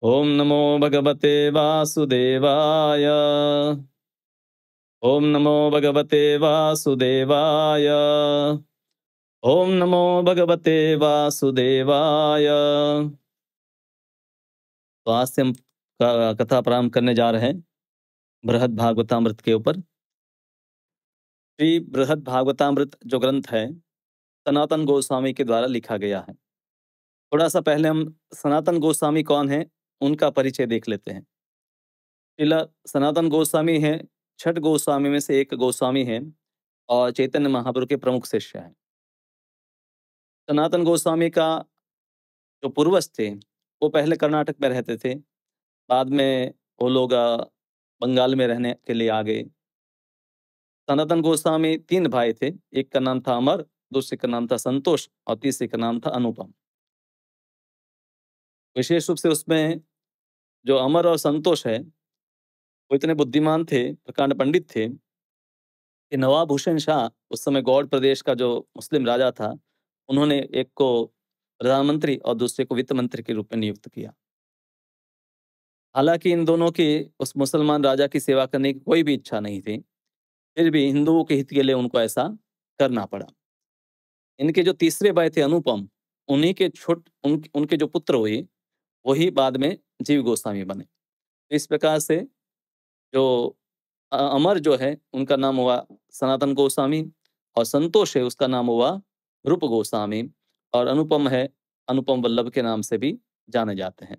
ओम नमो भगवते वासुदेवाय। ओम नमो भगवते वासुदेवाय। ओम नमो भगवते वासुदेवाय। तो आज से हम कथा प्रारंभ करने जा रहे हैं बृहद भागवतामृत के ऊपर। श्री बृहद भागवतामृत जो ग्रंथ है सनातन गोस्वामी के द्वारा लिखा गया है। थोड़ा सा पहले हम सनातन गोस्वामी कौन है उनका परिचय देख लेते हैं। श्रील सनातन गोस्वामी हैं छठ गोस्वामी में से एक गोस्वामी हैं और चैतन्य महाप्रभु के प्रमुख शिष्य हैं। सनातन गोस्वामी का जो पूर्वज थे वो पहले कर्नाटक में रहते थे, बाद में वो लोग बंगाल में रहने के लिए आ गए। सनातन गोस्वामी 3 भाई थे, एक का नाम था अमर, दूसरे का नाम था संतोष और तीसरे का नाम था अनुपम। विशेष रूप से उसमें जो अमर और संतोष है वो इतने बुद्धिमान थे, प्रकांड पंडित थे कि नवाब हुसैन शाह उस समय गौड़ प्रदेश का जो मुस्लिम राजा था, उन्होंने एक को प्रधानमंत्री और दूसरे को वित्त मंत्री के रूप में नियुक्त किया। हालांकि इन दोनों की उस मुसलमान राजा की सेवा करने की कोई भी इच्छा नहीं थी, फिर भी हिंदुओं के हित के लिए उनको ऐसा करना पड़ा। इनके जो तीसरे भाई थे अनुपम, उन्हीं के उनके जो पुत्र हुए वही बाद में जीव गोस्वामी बने। इस प्रकार से जो अमर जो है उनका नाम हुआ सनातन गोस्वामी और संतोष है उसका नाम हुआ रूप गोस्वामी और अनुपम है अनुपम वल्लभ के नाम से भी जाने जाते हैं।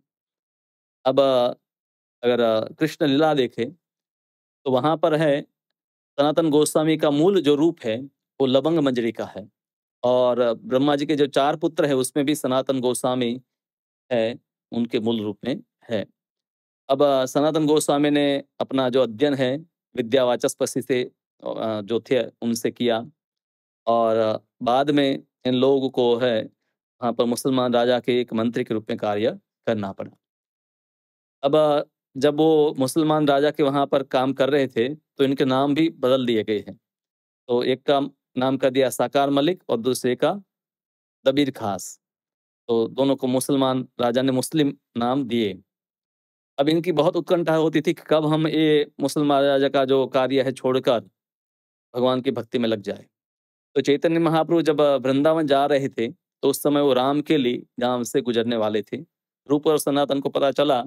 अब अगर कृष्ण लीला देखें तो वहां पर है सनातन गोस्वामी का मूल जो रूप है वो लवंग मंजरी का है और ब्रह्मा जी के जो 4 पुत्र है उसमें भी सनातन गोस्वामी है उनके मूल रूप में है। अब सनातन गोस्वामी ने अपना जो अध्ययन है विद्यावाचस्पति से जो थे उनसे किया और बाद में इन लोगों को है वहाँ पर मुसलमान राजा के एक मंत्री के रूप में कार्य करना पड़ा। अब जब वो मुसलमान राजा के वहाँ पर काम कर रहे थे तो इनके नाम भी बदल दिए गए हैं। तो एक का नाम कर दिया साकार मलिक और दूसरे का दबीर खास। तो दोनों को मुसलमान राजा ने मुस्लिम नाम दिए। अब इनकी बहुत उत्कंठा होती थी कि कब हम ये मुसलमान राजा का जो कार्य है छोड़कर भगवान की भक्ति में लग जाए। तो चैतन्य महाप्रभु जब वृंदावन जा रहे थे तो उस समय वो राम के लिए गांव से गुजरने वाले थे। रूप और सनातन को पता चला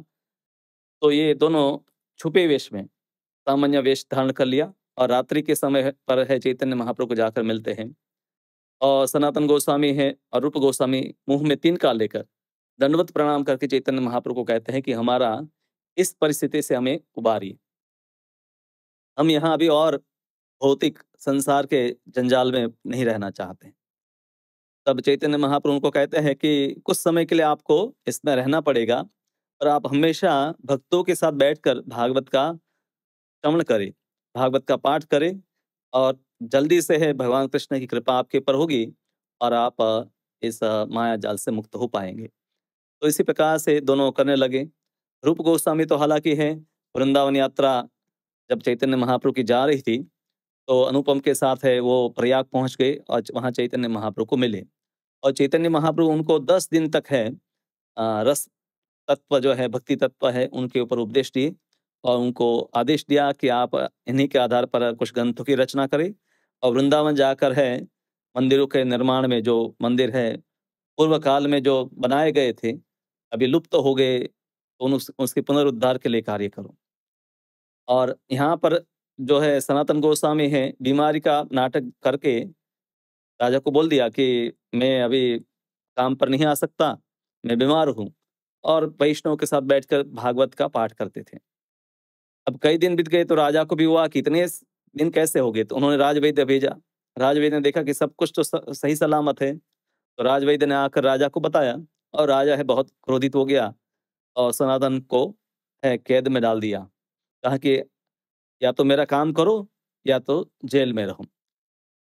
तो ये दोनों छुपे वेश में सामान्य वेश धारण कर लिया और रात्रि के समय पर है चैतन्य महाप्रभु को जाकर मिलते हैं और सनातन गोस्वामी है और रूप गोस्वामी मुंह में 3 का लेकर दंडवत प्रणाम करके चैतन्य महाप्रभु को कहते हैं कि हमारा इस परिस्थिति से हमें उबारिए। हम यहाँ अभी और भौतिक संसार के जंजाल में नहीं रहना चाहते। तब चैतन्य महाप्रभु को कहते हैं कि कुछ समय के लिए आपको इसमें रहना पड़ेगा और आप हमेशा भक्तों के साथ बैठकर भागवत का श्रवण करें, भागवत का पाठ करें और जल्दी से है भगवान कृष्ण की कृपा आपके ऊपर होगी और आप इस माया जाल से मुक्त हो पाएंगे। तो इसी प्रकार से दोनों करने लगे। रूप गोस्वामी तो हालांकि है वृंदावन यात्रा जब चैतन्य महाप्रभु की जा रही थी तो अनुपम के साथ है वो प्रयाग पहुंच गए और वहां चैतन्य महाप्रभु को मिले और चैतन्य महाप्रभु उनको 10 दिन तक है रस तत्व जो है भक्ति तत्व है उनके ऊपर उपदेश दिए और उनको आदेश दिया कि आप इन्हीं के आधार पर कुछ ग्रंथों की रचना करें और वृंदावन जाकर है मंदिरों के निर्माण में जो मंदिर है पूर्व काल में जो बनाए गए थे अभी लुप्त हो गए तो उसके पुनरुद्धार के लिए कार्य करो। और यहाँ पर जो है सनातन गोस्वामी है बीमारी का नाटक करके राजा को बोल दिया कि मैं अभी काम पर नहीं आ सकता, मैं बीमार हूँ और वैष्णव के साथ बैठकर भागवत का पाठ करते थे। अब कई दिन बीत गए तो राजा को भी हुआ कि इतने दिन कैसे हो गए, तो उन्होंने राजवैद्य भेजा। राजवैद्य ने देखा कि सब कुछ तो सही सलामत है, तो राजवैद्य ने आकर राजा को बताया और राजा है बहुत क्रोधित हो गया और सनातन को है कैद में डाल दिया। कहा कि या तो मेरा काम करो या तो जेल में रहो।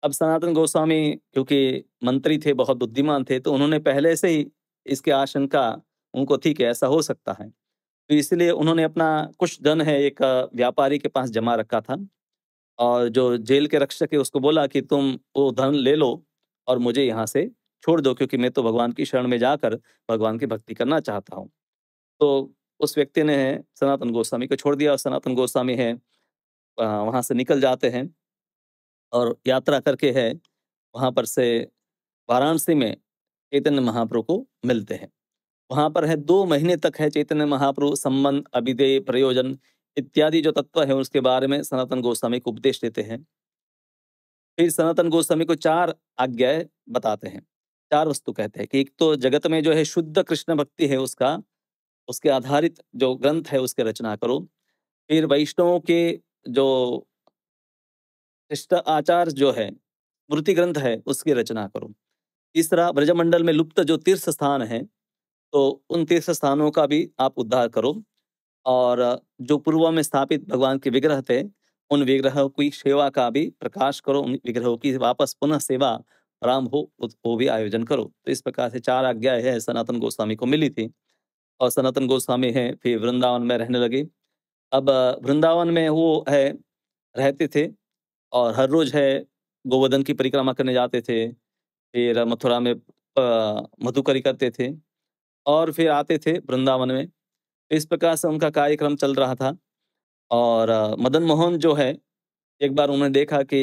अब सनातन गोस्वामी क्योंकि मंत्री थे, बहुत बुद्धिमान थे, तो उन्होंने पहले से ही इसकी आशंका उनको थी कि ऐसा हो सकता है, तो इसलिए उन्होंने अपना कुछ धन है एक व्यापारी के पास जमा रखा था और जो जेल के रक्षक है उसको बोला कि तुम वो धन ले लो और मुझे यहाँ से छोड़ दो क्योंकि मैं तो भगवान की शरण में जाकर भगवान की भक्ति करना चाहता हूँ। तो उस व्यक्ति ने सनातन गोस्वामी को छोड़ दिया और सनातन गोस्वामी वहाँ से निकल जाते हैं और यात्रा करके वहाँ पर से वाराणसी में चैतन्य महाप्रभु को मिलते हैं। वहाँ पर 2 महीने तक चैतन्य महाप्रभु संबंध, अभिधेय, प्रयोजन इत्यादि जो तत्व है उसके बारे में सनातन गोस्वामी को उपदेश देते हैं। फिर सनातन गोस्वामी को 4 आज्ञाएं बताते हैं, 4 वस्तु कहते हैं कि एक तो जगत में जो शुद्ध कृष्ण भक्ति है उसके आधारित जो ग्रंथ है उसकी रचना करो। फिर वैष्णवों के जो शिष्ट आचार जो स्मृति ग्रंथ है उसकी रचना करो। तीसरा, ब्रजमंडल में लुप्त जो तीर्थ स्थान है तो उन तीर्थ स्थानों का भी आप उद्धार करो और जो पूर्व में स्थापित भगवान के विग्रह थे उन विग्रहों की सेवा का भी प्रकाश करो, उन विग्रहों की वापस पुनः सेवा प्रारंभ हो वो भी आयोजन करो। तो इस प्रकार से 4 आज्ञाएं सनातन गोस्वामी को मिली थी और सनातन गोस्वामी फिर वृंदावन में रहने लगे। अब वृंदावन में वो रहते थे और हर रोज गोवर्धन की परिक्रमा करने जाते थे। फिर मथुरा में मधुकरी करते थे और फिर आते थे वृंदावन में। इस प्रकार से उनका कार्यक्रम चल रहा था और मदन मोहन जो एक बार उन्होंने देखा कि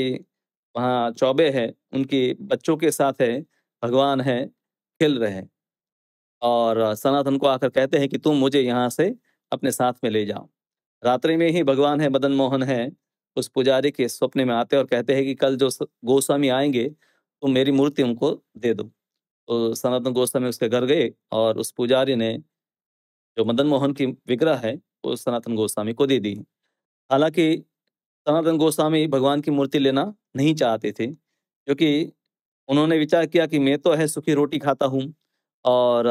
वहाँ चौबे उनकी बच्चों के साथ भगवान खेल रहे हैं और सनातन को आकर कहते हैं कि तुम मुझे यहाँ से अपने साथ में ले जाओ। रात्रि में ही भगवान मदन मोहन उस पुजारी के स्वप्न में आते और कहते हैं कि कल जो गोस्वामी आएंगे तो मेरी मूर्ति उनको दे दो। तो सनातन गोस्वामी उसके घर गए और उस पुजारी ने जो मदन मोहन की विग्रह वो सनातन गोस्वामी को दे दी। हालांकि सनातन गोस्वामी भगवान की मूर्ति लेना नहीं चाहते थे क्योंकि उन्होंने विचार किया कि मैं तो सूखी रोटी खाता हूँ और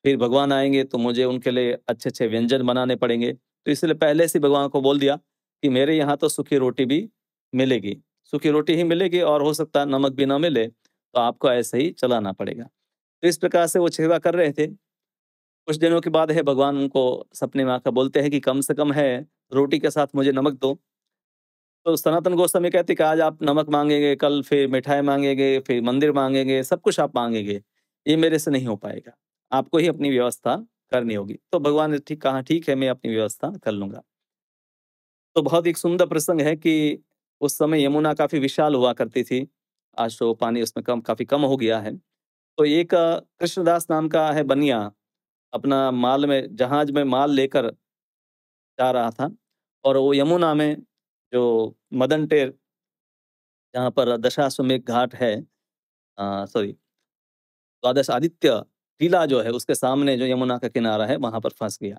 फिर भगवान आएंगे तो मुझे उनके लिए अच्छे अच्छे व्यंजन बनाने पड़ेंगे। तो इसलिए पहले से भगवान को बोल दिया कि मेरे यहाँ तो सूखी रोटी भी मिलेगी, सूखी रोटी ही मिलेगी और हो सकता है नमक भी ना मिले तो आपको ऐसे ही चलाना पड़ेगा। तो इस प्रकार से वो सेवा कर रहे थे। कुछ दिनों के बाद भगवान उनको सपने में आकर बोलते हैं कि कम से कम रोटी के साथ मुझे नमक दो। तो सनातन गोस्वामी कहते कि आज आप नमक मांगेंगे, कल फिर मिठाई मांगेंगे, फिर मंदिर मांगेंगे, सब कुछ आप मांगेंगे, ये मेरे से नहीं हो पाएगा, आपको ही अपनी व्यवस्था करनी होगी। तो भगवान ने कहा ठीक है मैं अपनी व्यवस्था कर लूंगा। तो बहुत एक सुंदर प्रसंग है कि उस समय यमुना काफी विशाल हुआ करती थी, आज तो पानी उसमें काफी कम हो गया है। तो एक कृष्णदास नाम का बनिया अपना जहाज में माल लेकर जा रहा था और वो यमुना में जो मदन टेर जहाँ पर दशाश्वमेध घाट द्वादश आदित्य टीला जो उसके सामने जो यमुना का किनारा वहां पर फंस गया।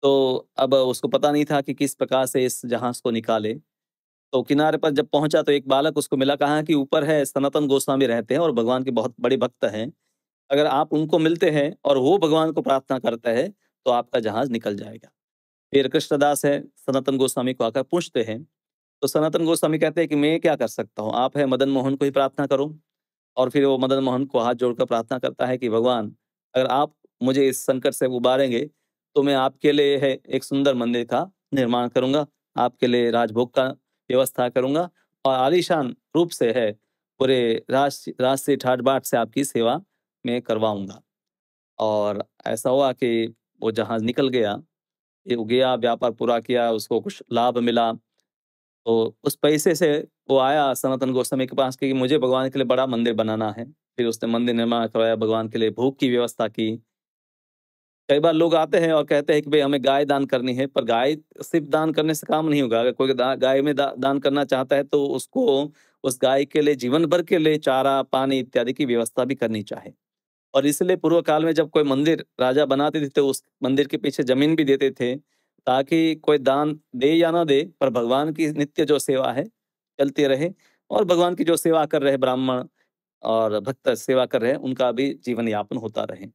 तो अब उसको पता नहीं था कि किस प्रकार से इस जहाज को निकाले। तो किनारे पर जब पहुंचा तो एक बालक उसको मिला, कहा कि ऊपर सनातन गोस्वामी रहते हैं और भगवान के बहुत बड़े भक्त हैं, अगर आप उनको मिलते हैं और वो भगवान को प्रार्थना करता है तो आपका जहाज निकल जाएगा। फिर कृष्णदास सनातन गोस्वामी को आकर पूछते हैं तो सनातन गोस्वामी कहते हैं कि मैं क्या कर सकता हूँ, आप मदन मोहन को ही प्रार्थना करो। और फिर वो मदन मोहन को हाथ जोड़कर प्रार्थना करता है कि भगवान अगर आप मुझे इस संकट से उबारेंगे तो मैं आपके लिए एक सुंदर मंदिर का निर्माण करूंगा, आपके लिए राजभोग का व्यवस्था करूंगा और आलीशान रूप से पूरे राष्ट्रीय ठाट बाट से आपकी सेवा में करवाऊंगा। और ऐसा हुआ कि वो जहाज निकल गया, ये गया, व्यापार पूरा किया, उसको कुछ लाभ मिला। तो उस पैसे से वो आया सनातन गोस्वामी के पास कि मुझे भगवान के लिए बड़ा मंदिर बनाना है। फिर उसने मंदिर निर्माण करवाया, भगवान के लिए भोग की व्यवस्था की। कई बार लोग आते हैं और कहते हैं कि भाई हमें गाय दान करनी है, पर गाय सिर्फ दान करने से काम नहीं होगा। अगर कोई गाय में दान करना चाहता है तो उसको उस गाय के लिए जीवन भर के लिए चारा पानी इत्यादि की व्यवस्था भी करनी चाहिए। और इसलिए पूर्व काल में जब कोई मंदिर राजा बनाते थे तो उस मंदिर के पीछे जमीन भी देते थे ताकि कोई दान दे या ना दे पर भगवान की नित्य जो सेवा चलती रहे और भगवान की जो सेवा कर रहे ब्राह्मण और भक्त सेवा कर रहे हैं उनका भी जीवन यापन होता रहे।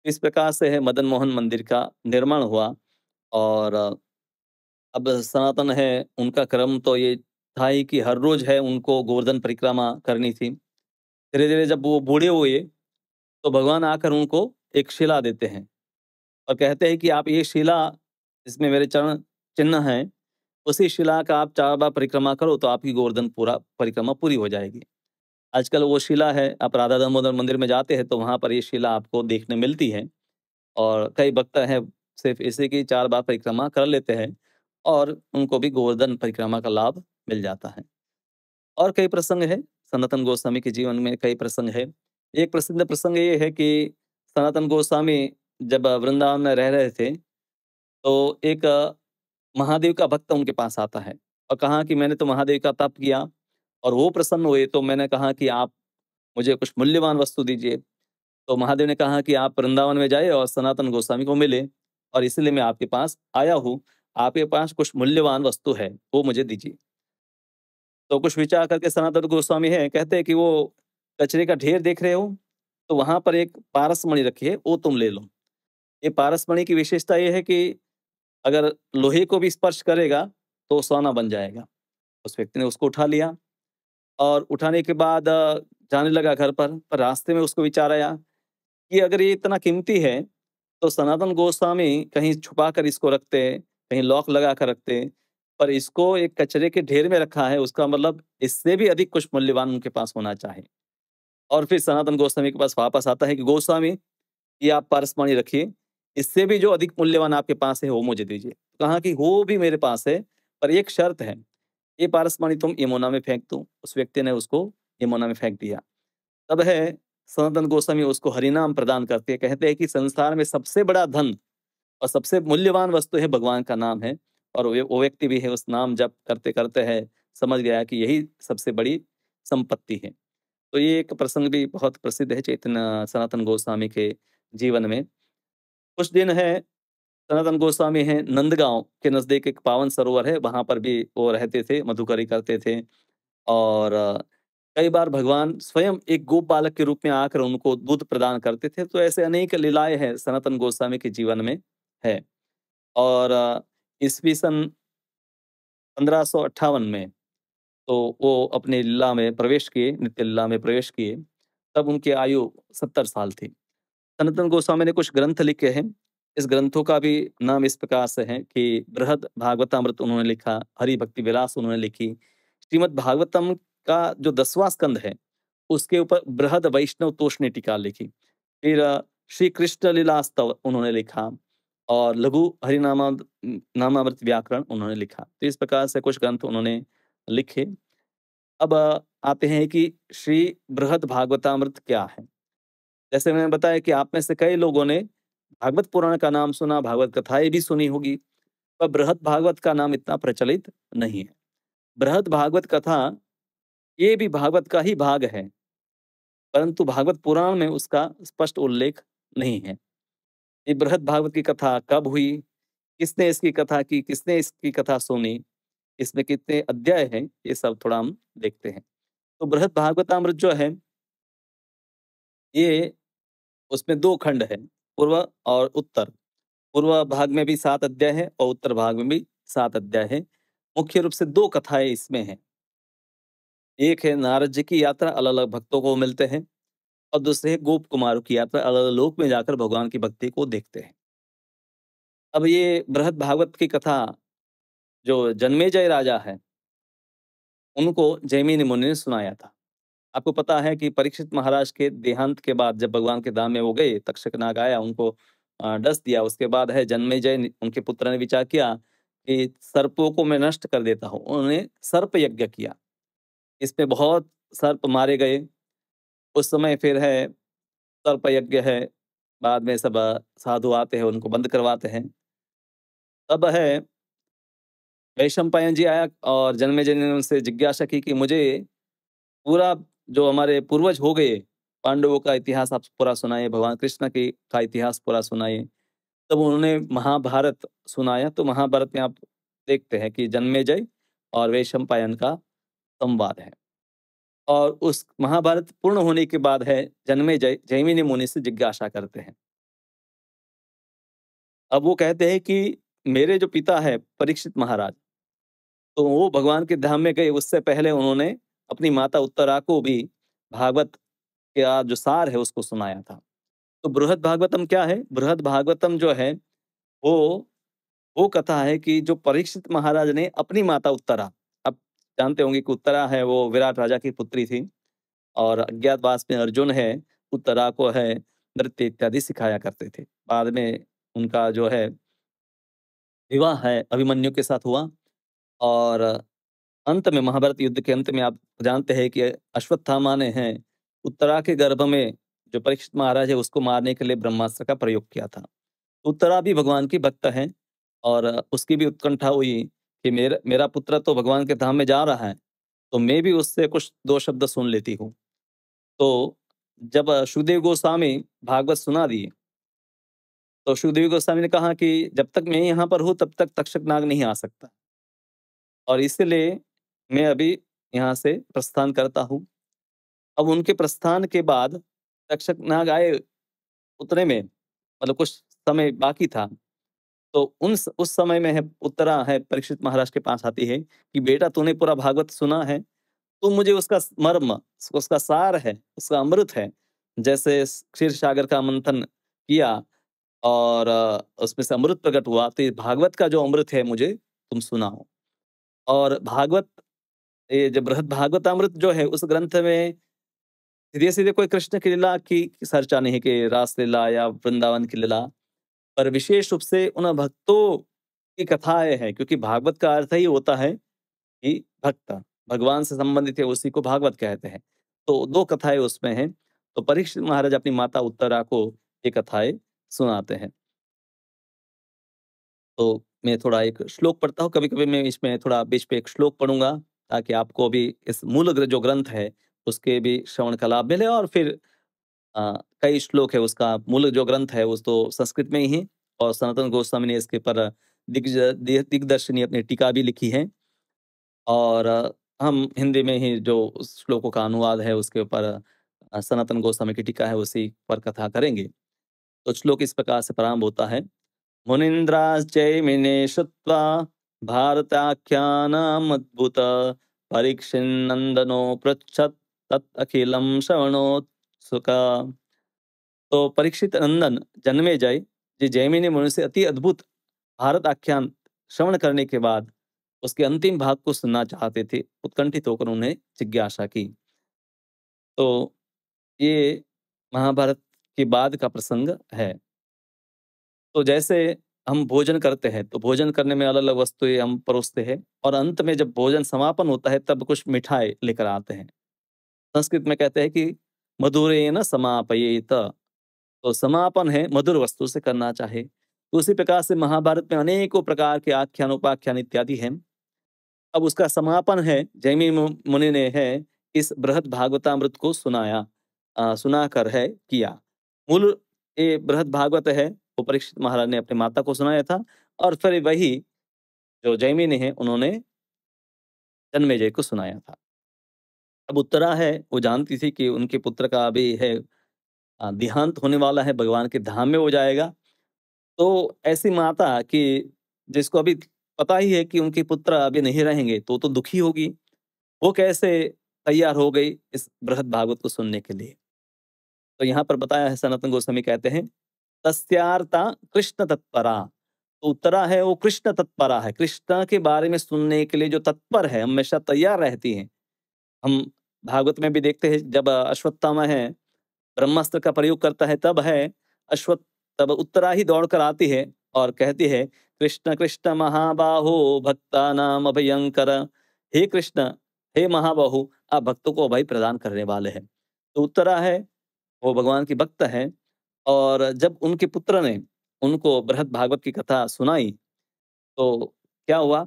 इस प्रकार से मदन मोहन मंदिर का निर्माण हुआ। और अब सनातन उनका क्रम तो ये था ही कि हर रोज उनको गोवर्धन परिक्रमा करनी थी। धीरे धीरे जब वो बूढ़े हुए तो भगवान आकर उनको एक शिला देते हैं और कहते हैं कि आप ये शिला, इसमें मेरे चरण चिन्ह हैं, उसी शिला का आप 4 बार परिक्रमा करो तो आपकी गोवर्धन पूरा परिक्रमा पूरी हो जाएगी। आजकल वो शिला आप राधा दामोदर मंदिर में जाते हैं तो वहाँ पर ये शिला आपको देखने मिलती है और कई भक्त सिर्फ इसी की 4 बार परिक्रमा कर लेते हैं और उनको भी गोवर्धन परिक्रमा का लाभ मिल जाता है। और कई प्रसंग है, सनातन गोस्वामी के जीवन में कई प्रसंग है। एक प्रसिद्ध प्रसंग ये है कि सनातन गोस्वामी जब वृंदावन में रह रहे थे, तो एक महादेव का भक्त उनके पास आता है और कहा कि मैंने तो महादेव का तप किया और वो प्रसन्न हुए, तो मैंने कहा कि आप मुझे कुछ मूल्यवान वस्तु दीजिए। तो महादेव ने कहा कि आप वृंदावन में जाइए और सनातन गोस्वामी को मिले और इसलिए मैं आपके पास आया हूँ। आपके पास कुछ मूल्यवान वस्तु है, वो मुझे दीजिए। तो कुछ विचार करके सनातन गोस्वामी है, कहते हैं कि वो कचरे का ढेर देख रहे हो, तो वहां पर एक पारसमणि रखी है, वो तुम ले लो। ये पारसमणि की विशेषता ये है कि अगर लोहे को भी स्पर्श करेगा तो सोना बन जाएगा। उस व्यक्ति ने उसको उठा लिया और उठाने के बाद जाने लगा घर पर रास्ते में उसको विचार आया कि अगर ये इतना कीमती है, तो सनातन गोस्वामी कहीं छुपा कर इसको रखते, कहीं लॉक लगा कर रखते, पर इसको एक कचरे के ढेर में रखा है, उसका मतलब इससे भी अधिक कुछ मूल्यवान उनके पास होना चाहिए। और फिर सनातन गोस्वामी के पास वापस आता है कि गोस्वामी, ये आप पारसमणि रखिए, इससे भी जो अधिक मूल्यवान आपके पास है वो मुझे दीजिए। कहा कि वो भी मेरे पास है, पर एक शर्त है, ये पारसमणि तुम यमुना में फेंक दो। उस व्यक्ति ने उसको यमुना में फेंक दिया। तब है सनातन गोस्वामी उसको हरिनाम प्रदान करते हैं, कहते हैं कि संसार में सबसे बड़ा धन और सबसे मूल्यवान वस्तु है भगवान का नाम है। और वो व्यक्ति भी है, उस नाम जप करते करते है समझ गया कि यही सबसे बड़ी संपत्ति है। तो ये एक प्रसंग भी बहुत प्रसिद्ध है चैतन्य सनातन गोस्वामी के जीवन में। कुछ दिन है, सनातन गोस्वामी है नंदगांव के नजदीक एक पावन सरोवर है, वहां पर भी वो रहते थे, मधुकरी करते थे। और कई बार भगवान स्वयं एक गोप बालक के रूप में आकर उनको दूध प्रदान करते थे। तो ऐसे अनेक लीलाएं हैं सनातन गोस्वामी के जीवन में है। और ईस्वी सन 1558 में तो वो अपने लीला में प्रवेश किए, नित्य लीला में प्रवेश किए। तब उनकी आयु 70 साल थी। सनातन गोस्वामी ने कुछ ग्रंथ लिखे हैं। इस ग्रंथों का भी नाम इस प्रकार से है कि बृहद भागवतामृत उन्होंने लिखा, हरि भक्ति विलास उन्होंने लिखी, श्रीमद् भागवतम का जो 10वां स्कंद है उसके ऊपर बृहद वैष्णव तोषणी टीका लिखी। फिर श्री कृष्ण लीलास्तव उन्होंने लिखा और लघु नामामृत व्याकरण उन्होंने लिखा। तो इस प्रकार से कुछ ग्रंथ उन्होंने लिखे। अब आते हैं कि श्री बृहद भागवतामृत क्या है। जैसे मैंने बताया कि आप में से कई लोगों ने भागवत पुराण का नाम सुना, भागवत कथाएं भी सुनी होगी, पर बृहद भागवत का नाम इतना प्रचलित नहीं है। बृहद भागवत कथा ये भी भागवत का ही भाग है, परंतु भागवत पुराण में उसका स्पष्ट उल्लेख नहीं है। ये बृहद भागवत की कथा कब हुई, किसने इसकी कथा की, किसने इसकी कथा सुनी, इसमें कितने अध्याय हैं, ये सब थोड़ा हम देखते हैं। तो बृहद भागवतामृत जो है, ये उसमें 2 खंड है, पूर्व और उत्तर। पूर्व भाग में भी 7 अध्याय है और उत्तर भाग में भी 7 अध्याय है। मुख्य रूप से 2 कथाएं इसमें हैं। एक है नारद जी की यात्रा, अलग-अलग भक्तों को मिलते हैं, और दूसरे है गोप कुमारों की यात्रा, अलग-अलग लोक में जाकर भगवान की भक्ति को देखते हैं। अब ये बृहद भागवत की कथा जो जन्मेजय राजा है, उनको जैमिनी मुनि ने सुनाया था। आपको पता है कि परीक्षित महाराज के देहांत के बाद जब भगवान के धाम में वो गए, तक्षक नाग आया, उनको डस दिया। उसके बाद है जन्मेजय उनके पुत्र ने विचार किया कि सर्पों को मैं नष्ट कर देता हूँ। उन्होंने सर्प यज्ञ किया, इसमें बहुत सर्प मारे गए। उस समय फिर है सर्प यज्ञ है, बाद में सब साधु आते हैं, उनको बंद करवाते हैं। तब है वैशंपायन जी आया और जन्मेजय ने उनसे जिज्ञासा की कि मुझे पूरा जो हमारे पूर्वज हो गए, पांडवों का इतिहास आप पूरा सुनाइए, भगवान कृष्ण की का इतिहास पूरा सुनाइए। तब उन्होंने महाभारत सुनाया। तो महाभारत में आप देखते हैं कि जन्मेजय और वैशंपायन का संवाद है। और उस महाभारत पूर्ण होने के बाद है जन्मेजय जैमिनी मुनि से जिज्ञासा करते हैं। अब वो कहते हैं कि मेरे जो पिता है परीक्षित महाराज, तो वो भगवान के धाम में गए, उससे पहले उन्होंने अपनी माता उत्तरा को भी भागवत का जो सार है उसको सुनाया था। तो बृहद भागवतम क्या है? बृहद भागवतम जो है वो वो कथा है कि जो परीक्षित महाराज ने अपनी माता उत्तरा, आप जानते होंगे कि उत्तरा है वो विराट राजा की पुत्री थी, और अज्ञातवास में अर्जुन है उत्तरा को है नृत्य इत्यादि सिखाया करते थे। बाद में उनका जो है विवाह है अभिमन्यु के साथ हुआ। और अंत में महाभारत युद्ध के अंत में आप जानते हैं कि अश्वत्थामा ने है उत्तरा के गर्भ में जो परीक्षित महाराज है उसको मारने के लिए ब्रह्मास्त्र का प्रयोग किया था। उत्तरा भी भगवान की भक्त है और उसकी भी उत्कंठा हुई कि मेरा मेरा पुत्र तो भगवान के धाम में जा रहा है, तो मैं भी उससे कुछ 2 शब्द सुन लेती हूँ। तो जब सुखदेव गोस्वामी भागवत सुना दिए, तो सुखदेव गोस्वामी ने कहा कि जब तक मैं यहाँ पर हूँ तब तक तक्षक नाग नहीं आ सकता, और इसलिए मैं अभी यहाँ से प्रस्थान करता हूँ। अब उनके प्रस्थान के बाद तक्षक नाग आए उतने में, मतलब कुछ समय बाकी था। तो उस समय में है उत्तरा है परीक्षित महाराज के पास आती है कि बेटा तूने पूरा भागवत सुना है, तो मुझे उसका मर्म, उसका सार है, उसका अमृत है, जैसे क्षीर सागर का मंथन किया और उसमें से अमृत प्रकट हुआ, तो ये भागवत का जो अमृत है मुझे तुम सुनाओ। और भागवत, ये जो बृहद भागवतामृत जो है उस ग्रंथ में सीधे सीधे कोई कृष्ण की लीला की चर्चा नहीं कि रास लीला या वृंदावन की लीला, पर विशेष रूप से उन भक्तों की कथाएं हैं, क्योंकि भागवत का अर्थ ही होता है कि भक्त भगवान से संबंधित है, उसी को भागवत कहते हैं। तो 2 कथाएं उसमें हैं। तो परीक्षित महाराज अपनी माता उत्तरा को ये कथाएं सुनाते हैं। तो मैं थोड़ा एक श्लोक पढ़ता हूँ, कभी-कभी मैं इसमें थोड़ा बीच पे एक श्लोक पढ़ूँगा, ताकि आपको भी इस मूल जो ग्रंथ है, उसके भी श्रवण का लाभ मिले। और फिर कई श्लोक है, उसका मूल जो ग्रंथ है, वो तो संस्कृत में ही है, और सनातन गोस्वामी ने इसके पर दिग्दर्शिनी अपनी टीका भी लिखी है। और हम हिंदी में ही जो उस श्लोकों का अनुवाद है, उसके ऊपर सनातन गोस्वामी की टीका है, उसी पर कथा करेंगे। तो श्लोक इस प्रकार से प्रारंभ होता है। मुनीन्द्राश्चैमिने श्रुत्वा भारताख्यानामद्भुत परीक्षिन्नन्दनो पृच्छत् तत् अखिलं श्रवणोत्सुका। तो परीक्षित नंदन जन्मेजय जी जैमिनी मुनि से अति अद्भुत भारत आख्यान श्रवण करने के बाद उसके अंतिम भाग को सुनना चाहते थे। उत्कंठित होकर उन्हें जिज्ञासा की। तो ये महाभारत के बाद का प्रसंग है। तो जैसे हम भोजन करते हैं, तो भोजन करने में अलग-अलग वस्तुएँ हम परोसते हैं, और अंत में जब भोजन समापन होता है तब कुछ मिठाई लेकर आते हैं। संस्कृत में कहते हैं कि मधुरेण समापयेत। तो समापन है मधुर वस्तु से करना चाहिए। तो उसी प्रकार से महाभारत में अनेकों प्रकार के आख्यान, उपाख्यान इत्यादि हैं। अब उसका समापन है, जैमिनी मुनि ने है इस बृहद भागवतामृत को सुनाकर है किया। मूल ये बृहद भागवत है, वो परीक्षित महाराज ने अपनी माता को सुनाया था, और फिर वही जो जैमिनी है उन्होंने जन्मेजय को सुनाया था। अब उत्तरा है, वो जानती थी कि उनके पुत्र का अभी है देहांत होने वाला है, भगवान के धाम में हो जाएगा। तो ऐसी माता कि जिसको अभी पता ही है कि उनके पुत्र अभी नहीं रहेंगे, तो दुखी होगी। वो कैसे तैयार हो गई इस बृहद भागवत को सुनने के लिए। तो यहाँ पर बताया है, सनातन गोस्वामी कहते हैं, तस्यार्ता कृष्ण तत्परा। तो उत्तरा है वो कृष्ण तत्परा है, कृष्ण के बारे में सुनने के लिए जो तत्पर है, हमेशा तैयार रहती हैं। हम भागवत में भी देखते हैं, जब अश्वत्थामा है ब्रह्मास्त्र का प्रयोग करता है, तब उत्तरा ही दौड़ कर आती है और कहती है, कृष्ण कृष्ण महाबाहो भक्ता नाम अभयंकर। हे कृष्ण, हे महाबाहु, आप भक्तों को अभय प्रदान करने वाले हैं। तो उत्तरा है वो भगवान की भक्त है। और जब उनके पुत्र ने उनको बृहद भागवत की कथा सुनाई, तो क्या हुआ,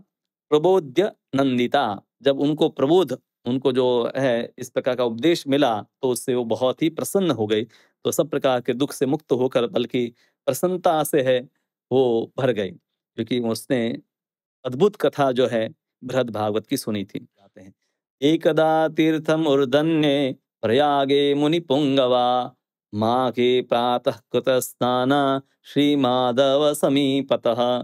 प्रबोध्य नंदिता। जब उनको उनको जो है इस प्रकार का उपदेश मिला, तो उससे वो बहुत ही प्रसन्न हो गई। तो सब प्रकार के दुख से मुक्त होकर बल्कि प्रसन्नता से है वो भर गई, क्योंकि उसने अद्भुत कथा जो है बृहद भागवत की सुनी थी। जाते हैं, एकदा तीर्थम उर्धन्ये प्रयागे मुनि पुंगवा माँ के प्रातः कृत स्नाना श्री माधव समीपतः।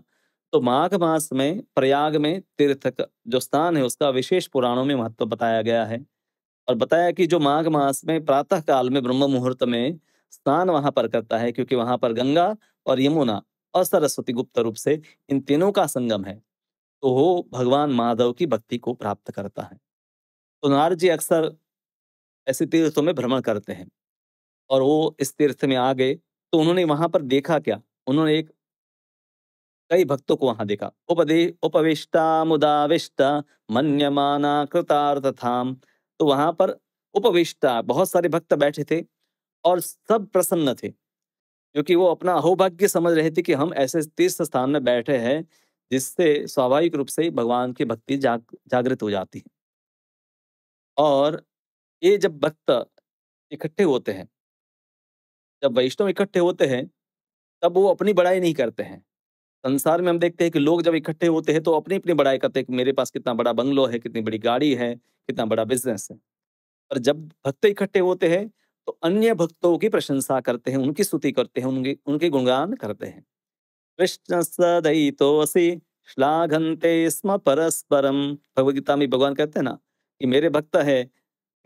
तो माघ मास में प्रयाग में तीर्थ का जो स्थान है, उसका विशेष पुराणों में महत्व बताया गया है। और बताया कि जो माघ मास में प्रातः काल में ब्रह्म मुहूर्त में स्नान वहां पर करता है, क्योंकि वहां पर गंगा और यमुना और सरस्वती गुप्त रूप से इन तीनों का संगम है, तो वो भगवान माधव की भक्ति को प्राप्त करता है। तो नारद जी अक्सर ऐसे तीर्थों में भ्रमण करते हैं, और वो इस तीर्थ में आ गए, तो उन्होंने वहां पर देखा क्या, उन्होंने एक कई भक्तों को वहां देखा। उपविष्टा मुदाविष्टा मन्यमाना कृतार्थथाम। तो वहां पर उपविष्टा बहुत सारे भक्त बैठे थे और सब प्रसन्न थे, क्योंकि वो अपना अहोभाग्य समझ रहे थे कि हम ऐसे तीर्थ स्थान में बैठे हैं जिससे स्वाभाविक रूप से भगवान की भक्ति जागृत हो जाती है। और ये जब भक्त इकट्ठे होते हैं, जब वैष्णव इकट्ठे होते हैं, तब वो अपनी बड़ाई नहीं करते हैं। संसार में हम देखते हैं कि लोग जब इकट्ठे होते हैं तो अपनी अपनी बड़ाई करते हैं कि मेरे पास कितना बड़ा बंगलो है, कितनी बड़ी गाड़ी है, कितना बड़ा बिजनेस है। पर जब भक्त इकट्ठे होते हैं तो अन्य भक्तों की प्रशंसा करते हैं, उनकी स्तुति करते हैं, उनके उनके गुणगान करते हैं। कृष्ण सदयितोऽसि श्लाघन्ते स्म परस्परम। भगवद गीता में भगवान कहते हैं ना कि मेरे भक्त है,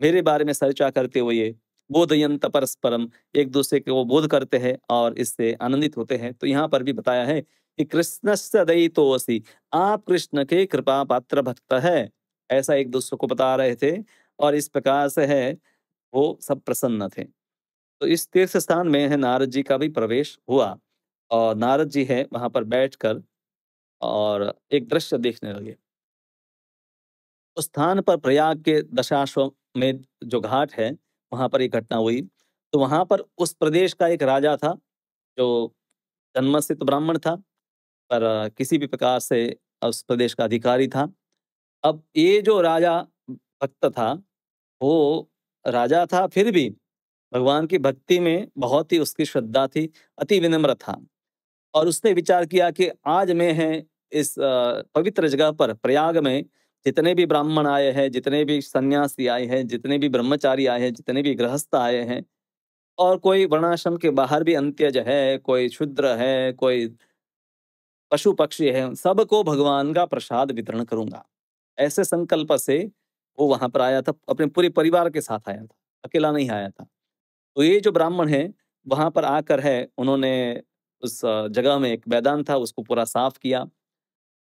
मेरे बारे में चर्चा करते हुए बोधयंत परस्परम, एक दूसरे को वो बोध करते हैं और इससे आनंदित होते हैं। तो यहाँ पर भी बताया है कि कृष्णस्य दयितोऽसि, आप कृष्ण के कृपा पात्र भक्त है, ऐसा एक दूसरे को बता रहे थे। और इस प्रकार से है वो सब प्रसन्न थे। तो इस तीर्थ स्थान में है नारद जी का भी प्रवेश हुआ और नारद जी है वहां पर बैठकर और एक दृश्य देखने लगे। उस स्थान पर प्रयाग के दशाश्व में जो घाट है, वहां पर एक घटना हुई। तो वहां पर उस प्रदेश का एक राजा था जो जन्म से तो ब्राह्मण था, पर किसी भी प्रकार से उस प्रदेश का अधिकारी था। अब ये जो राजा भक्त था, वो राजा था फिर भी भगवान की भक्ति में बहुत ही उसकी श्रद्धा थी, अति विनम्र था। और उसने विचार किया कि आज मैं है इस पवित्र जगह पर प्रयाग में जितने भी ब्राह्मण आए हैं, जितने भी सन्यासी आए हैं, जितने भी ब्रह्मचारी आए हैं, जितने भी गृहस्थ आए हैं, और कोई वर्णाश्रम के बाहर भी अंत्यज है, कोई शूद्र है, कोई पशु पक्षी है, सबको भगवान का प्रसाद वितरण करूंगा। ऐसे संकल्प से वो वहां पर आया था, अपने पूरे परिवार के साथ आया था, अकेला नहीं आया था। तो ये जो ब्राह्मण है वहां पर आकर है उन्होंने उस जगह में एक मैदान था उसको पूरा साफ किया,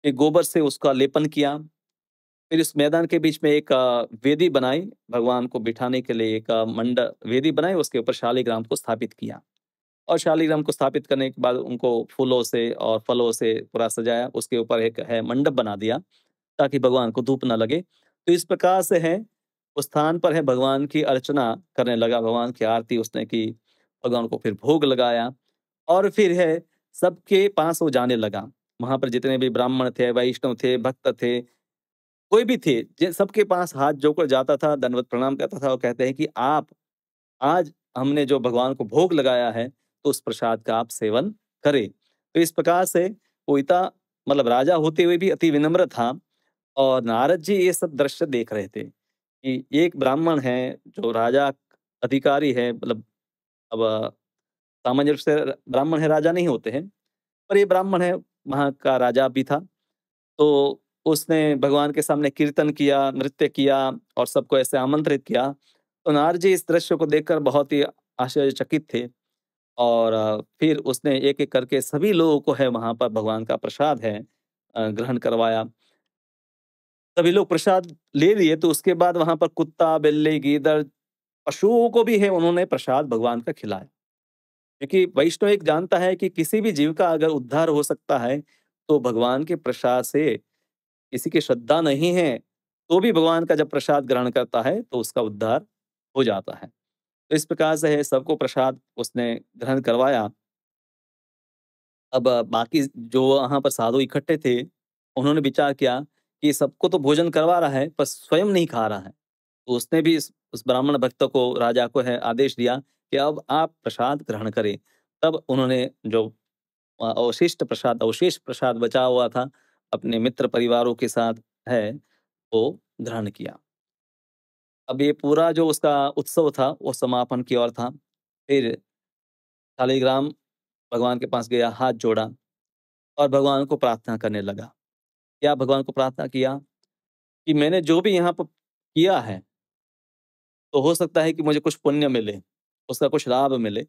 एक गोबर से उसका लेपन किया। फिर इस मैदान के बीच में एक वेदी बनाई, भगवान को बिठाने के लिए एक मंडप वेदी बनाई, उसके ऊपर शालिग्राम को स्थापित किया। और शालिग्राम को स्थापित करने के बाद उनको फूलों से और फलों से पूरा सजाया, उसके ऊपर एक है मंडप बना दिया ताकि भगवान को धूप ना लगे। तो इस प्रकार से है उस स्थान पर है भगवान की अर्चना करने लगा, भगवान की आरती उसने की, भगवान को फिर भोग लगाया। और फिर है सबके पास वो जाने लगा, वहां पर जितने भी ब्राह्मण थे, वैष्णव थे, भक्त थे, कोई भी थे, सबके पास हाथ जोड़कर जाता था, दंडवत प्रणाम करता था और कहते हैं कि आप आज हमने जो भगवान को भोग लगाया है तो उस प्रसाद का आप सेवन करें। तो इस प्रकार से वो इतना मतलब राजा होते हुए भी अति विनम्र था। और नारद जी ये सब दृश्य देख रहे थे कि एक ब्राह्मण है जो राजा अधिकारी है, मतलब अब सामान्य रूप से ब्राह्मण है राजा नहीं होते हैं, पर ये ब्राह्मण है वहाँ का राजा भी था। तो उसने भगवान के सामने कीर्तन किया, नृत्य किया और सबको ऐसे आमंत्रित किया। तो नारद जी इस दृश्य को देखकर बहुत ही आश्चर्यचकित थे। और फिर उसने एक-एक करके सभी लोगों को है वहाँ पर भगवान का प्रसाद है ग्रहण करवाया। सभी लोग प्रसाद ले लिए तो उसके बाद वहाँ पर कुत्ता, बिल्ली, गीदड़, पशुओं को भी है उन्होंने प्रसाद भगवान का खिलाया। क्योंकि वैष्णव एक जानता है कि किसी भी जीव का अगर उद्धार हो सकता है, तो भगवान के प्रसाद से। किसी की श्रद्धा नहीं है, तो भी भगवान का जब प्रसाद ग्रहण करता है, तो उसका उद्धार हो जाता है। तो इस प्रकार से है सबको प्रसाद उसने ग्रहण करवाया। अब बाकी जो वहाँ पर साधु इकट्ठे थे, उन्होंने विचार किया कि सबको तो भोजन करवा रहा है, पर स्वयं नहीं खा रहा है। तो उसने भी उस ब्राह्मण भक्त को, राजा को है आदेश दिया कि अब आप प्रसाद ग्रहण करें। तब उन्होंने जो अवशिष्ट प्रसाद, अवशेष प्रसाद बचा हुआ था, अपने मित्र परिवारों के साथ है, वो ग्रहण किया। अब ये पूरा जो उसका उत्सव था, वो समापन की ओर था। फिर शालिग्राम भगवान के पास गया, हाथ जोड़ा और भगवान को प्रार्थना करने लगा। क्या भगवान को प्रार्थना किया कि मैंने जो भी यहाँ पर किया है, तो हो सकता है कि मुझे कुछ पुण्य मिले, उसका कुछ लाभ मिले।